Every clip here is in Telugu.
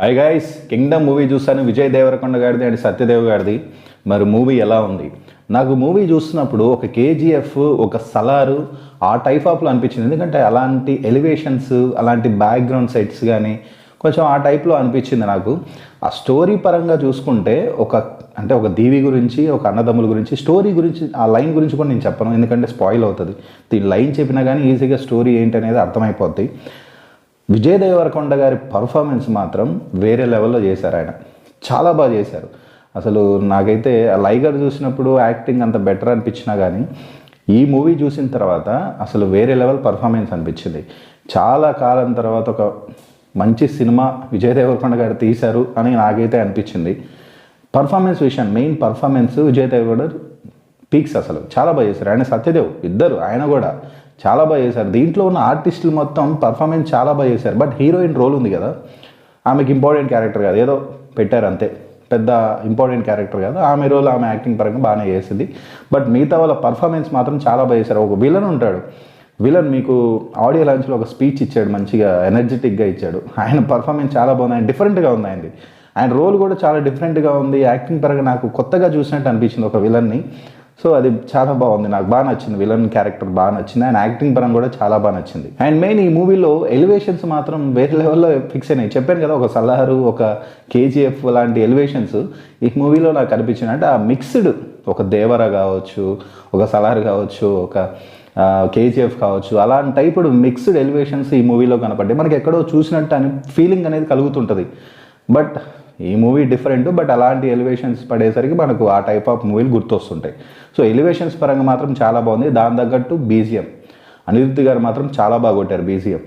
హాయ్ గైస్, కింగ్డమ్ మూవీ చూస్తాను. విజయ్ దేవరకొండ గారిది అండ్ సత్యదేవ్ గారిది. మరి మూవీ ఎలా ఉంది? నాకు మూవీ చూస్తున్నప్పుడు ఒక కేజీఎఫ్, ఒక సలారు ఆ టైప్ ఆఫ్లో అనిపించింది. ఎందుకంటే అలాంటి ఎలివేషన్స్, అలాంటి బ్యాక్గ్రౌండ్ సెట్స్ కానీ కొంచెం ఆ టైప్లో అనిపించింది నాకు. ఆ స్టోరీ పరంగా చూసుకుంటే ఒక దీవి గురించి, ఒక అన్నదమ్ముల గురించి, స్టోరీ గురించి, ఆ లైన్ గురించి కూడా నేను చెప్పను, ఎందుకంటే స్పాయిల్ అవుతుంది. దీని లైన్ చెప్పినా కానీ ఈజీగా స్టోరీ ఏంటి అనేది అర్థమైపోద్ది. విజయ్ దేవరకొండ గారి పర్ఫార్మెన్స్ మాత్రం వేరే లెవెల్లో చేశారు. ఆయన చాలా బాగా చేశారు. అసలు నాకైతే లైగర్ చూసినప్పుడు యాక్టింగ్ అంత బెటర్ అనిపించినా కానీ ఈ మూవీ చూసిన తర్వాత అసలు వేరే లెవెల్ పర్ఫార్మెన్స్ అనిపించింది. చాలా కాలం తర్వాత ఒక మంచి సినిమా విజయ్ దేవరకొండ గారు తీశారు అని నాకైతే అనిపించింది. పర్ఫార్మెన్స్ విషయం, main performance Vijay Deverakonda peaks, అసలు చాలా బాగా చేశారు. ఆయన సత్యదేవ్ ఇద్దరు, ఆయన కూడా చాలా బాగా చేశారు. దీంట్లో ఉన్న ఆర్టిస్టులు మొత్తం పర్ఫార్మెన్స్ చాలా బాగా చేశారు. బట్ హీరోయిన్ రోల్ ఉంది కదా, ఆమెకి ఇంపార్టెంట్ క్యారెక్టర్ కాదు, ఏదో పెట్టారు అంతే, పెద్ద ఇంపార్టెంట్ క్యారెక్టర్ కాదు. ఆమె రోల్ ఆమె యాక్టింగ్ పరంగా బాగానే చేసింది. బట్ మిగతా వాళ్ళ పర్ఫార్మెన్స్ మాత్రం చాలా బాగా చేశారు. ఒక విలన్ ఉంటాడు, విలన్ మీకు ఆడియో లాంచ్లో ఒక స్పీచ్ ఇచ్చాడు, మంచిగా ఎనర్జెటిక్గా ఇచ్చాడు. ఆయన పర్ఫార్మెన్స్ చాలా బాగుంది, ఆయన డిఫరెంట్గా ఉంది. ఆయన రోల్ కూడా చాలా డిఫరెంట్గా ఉంది. యాక్టింగ్ పరంగా నాకు కొత్తగా చూసినట్టు అనిపించింది ఒక విలన్ని. సో అది చాలా బాగుంది, నాకు బాగా నచ్చింది. విలన్ క్యారెక్టర్ బాగా నచ్చింది, ఆయన యాక్టింగ్ పరంగా కూడా చాలా బాగా నచ్చింది. అండ్ మెయిన్ ఈ మూవీలో ఎలివేషన్స్ మాత్రం వేరే లెవెల్లో ఫిక్స్ అయినాయి. చెప్పాను కదా, ఒక సలారు, ఒక కేజీఎఫ్ లాంటి ఎలివేషన్స్ ఈ మూవీలో నాకు అనిపించింది. అంటే ఆ మిక్స్డ్, ఒక దేవర కావచ్చు, ఒక సలారు కావచ్చు, ఒక కేజీఎఫ్ కావచ్చు, అలాంటి టైపుడు మిక్స్డ్ ఎలివేషన్స్ ఈ మూవీలో కనపడ్డాయి. మనకి ఎక్కడో చూసినట్టు అని ఫీలింగ్ అనేది కలుగుతుంటుంది. బట్ ఈ మూవీ డిఫరెంట్, బట్ అలాంటి ఎలివేషన్స్ పడేసరికి మనకు ఆ టైప్ ఆఫ్ మూవీలు గుర్తొస్తుంటాయి. సో ఎలివేషన్స్ పరంగా మాత్రం చాలా బాగుంది. దాని తగ్గట్టు బీజిఎం, అనిరుద్ధ్ గారు మాత్రం చాలా బాగా కొట్టారు బీజిఎం,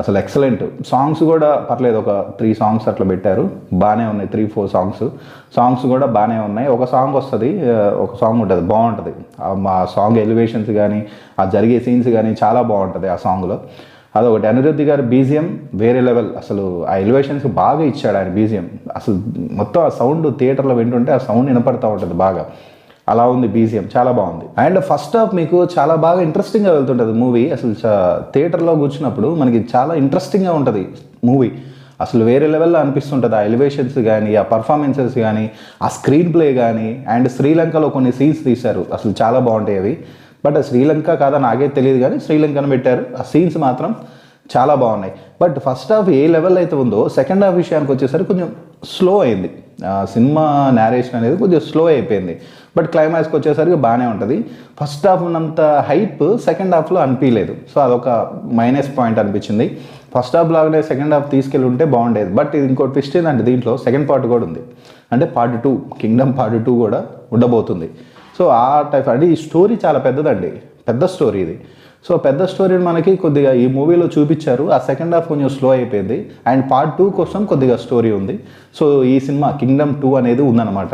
అసలు ఎక్సలెంట్. సాంగ్స్ కూడా పర్లేదు, ఒక 3 సాంగ్స్ అట్లా పెట్టారు, బాగానే ఉన్నాయి. 3-4 సాంగ్స్ కూడా బాగానే ఉన్నాయి. ఒక సాంగ్ వస్తుంది, ఒక సాంగ్ ఉంటుంది, బాగుంటుంది. ఆ సాంగ్ ఎలివేషన్స్ కానీ, ఆ జరిగే సీన్స్ కానీ చాలా బాగుంటుంది ఆ సాంగ్లో. అదొకటి. అనిరుద్ధ్ గారు బీజిఎం వేరే లెవెల్, అసలు ఆ ఎలివేషన్స్ బాగా ఇచ్చాడు ఆయన బీజిఎం. అసలు మొత్తం ఆ సౌండ్ థియేటర్లో వింటుంటే ఆ సౌండ్ వినపడతా ఉంటుంది బాగా, అలా ఉంది బీజిఎం, చాలా బాగుంది. అండ్ ఫస్ట్ హాఫ్ మీకు చాలా బాగా ఇంట్రెస్టింగ్గా వెళ్తుంటుంది మూవీ. అసలు థియేటర్లో కూర్చున్నప్పుడు మనకి చాలా ఇంట్రెస్టింగ్గా ఉంటుంది మూవీ. అసలు వేరే లెవెల్లో అనిపిస్తుంటుంది. ఆ ఎలివేషన్స్ కానీ, ఆ పర్ఫార్మెన్సెస్ కానీ, ఆ స్క్రీన్ ప్లే కానీ. అండ్ శ్రీలంకలో కొన్ని సీన్స్ తీశారు, అసలు చాలా బాగుంటాయి అవి. బట్ శ్రీలంక కాదా నాకే తెలియదు, కానీ శ్రీలంకను పెట్టారు. ఆ సీన్స్ మాత్రం చాలా బాగున్నాయి. But first half A level అయితే ఉందో, సెకండ్ హాఫ్ విషయానికి వచ్చేసరికి కొంచెం స్లో అయింది. సినిమా నేరేషన్ అనేది కొంచెం స్లో అయిపోయింది. బట్ క్లైమాక్స్కి వచ్చేసరికి బాగానే ఉంటుంది. ఫస్ట్ హాఫ్ ఉన్నంత హైప్ సెకండ్ హాఫ్లో అనిపించలేదు. సో అదొక మైనస్ పాయింట్ అనిపించింది. ఫస్ట్ హాఫ్ లాగానే సెకండ్ హాఫ్ తీసుకెళ్ళి ఉంటే బాగుండేది. బట్ ఇంకో ట్విస్ట్ ఏంటంటే దీంట్లో సెకండ్ పార్ట్ కూడా ఉంది. అంటే పార్ట్ 2, కింగ్డమ్ పార్ట్ 2 కూడా ఉండబోతుంది. సో ఆ టైప్ అంటే ఈ స్టోరీ చాలా పెద్దదండి, పెద్ద స్టోరీ ఇది. సో పెద్ద స్టోరీని మనకి కొద్దిగా ఈ మూవీలో చూపించారు. ఆ సెకండ్ హాఫ్ కొంచెం స్లో అయిపోయింది. అండ్ పార్ట్ 2 కోసం కొద్దిగా స్టోరీ ఉంది. సో ఈ సినిమా కింగ్డమ్ 2 అనేది ఉందన్నమాట,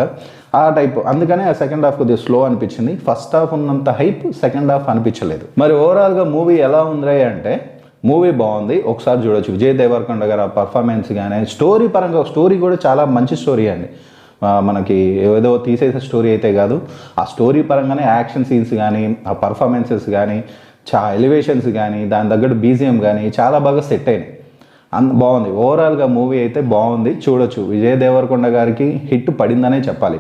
ఆ టైప్. అందుకనే ఆ సెకండ్ హాఫ్ కొద్దిగా స్లో అనిపించింది. ఫస్ట్ హాఫ్ ఉన్నంత హైప్ సెకండ్ హాఫ్ అనిపించలేదు. మరి ఓవరాల్గా మూవీ ఎలా ఉంది అంటే, మూవీ బాగుంది, ఒకసారి చూడొచ్చు. విజయ్ దేవరకొండ గారు ఆ పర్ఫార్మెన్స్ కానీ, స్టోరీ పరంగా స్టోరీ కూడా చాలా మంచి స్టోరీ అండి. మనకి ఏదో తీసేసే స్టోరీ అయితే కాదు, ఆ స్టోరీ పరంగానే యాక్షన్ సీన్స్ కానీ, ఆ పర్ఫార్మెన్సెస్ కానీ, ఎలివేషన్స్ కానీ, దాని తగ్గట్టు బీజిఎం కానీ చాలా బాగా సెట్ అయినాయి. బాగుంది. ఓవరాల్గా మూవీ అయితే బాగుంది, చూడొచ్చు. విజయ్ దేవరకొండ గారికి హిట్ పడిందనే చెప్పాలి.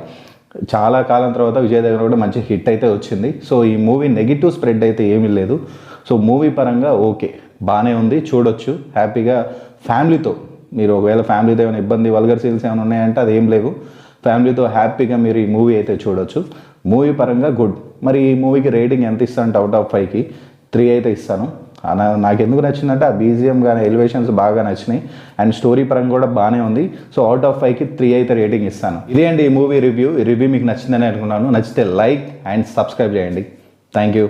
చాలా కాలం తర్వాత విజయ్ దేవరకొండ మంచి హిట్ అయితే వచ్చింది. సో ఈ మూవీ నెగిటివ్ స్ప్రెడ్ అయితే ఏమీ లేదు. సో మూవీ పరంగా ఓకే, బాగానే ఉంది, చూడొచ్చు హ్యాపీగా ఫ్యామిలీతో. మీరు ఒకవేళ ఫ్యామిలీతో ఏమైనా ఇబ్బంది, వల్గర్ సీన్స్ ఏమైనా ఉన్నాయంటే అది ఏం లేవు, ఫ్యామిలీతో హ్యాపీగా మీరు ఈ మూవీ అయితే చూడొచ్చు. మూవీ పరంగా గుడ్. మరి ఈ మూవీకి రేటింగ్ ఎంత ఇస్తానంటే అవుట్ ఆఫ్ 5కి 3 అయితే ఇస్తాను. నాకు ఎందుకు నచ్చిందంటే ఆ బీజిఎం కానీ, ఎలివేషన్స్ బాగా నచ్చినాయి. అండ్ స్టోరీ పరంగా కూడా బాగానే ఉంది. సో అవుట్ ఆఫ్ 5కి 3 అయితే రేటింగ్ ఇస్తాను. ఇదే అండి ఈ మూవీ రివ్యూ. ఈ రివ్యూ మీకు నచ్చిందని అనుకున్నాను. నచ్చితే లైక్ అండ్ సబ్స్క్రైబ్ చేయండి. Thank you.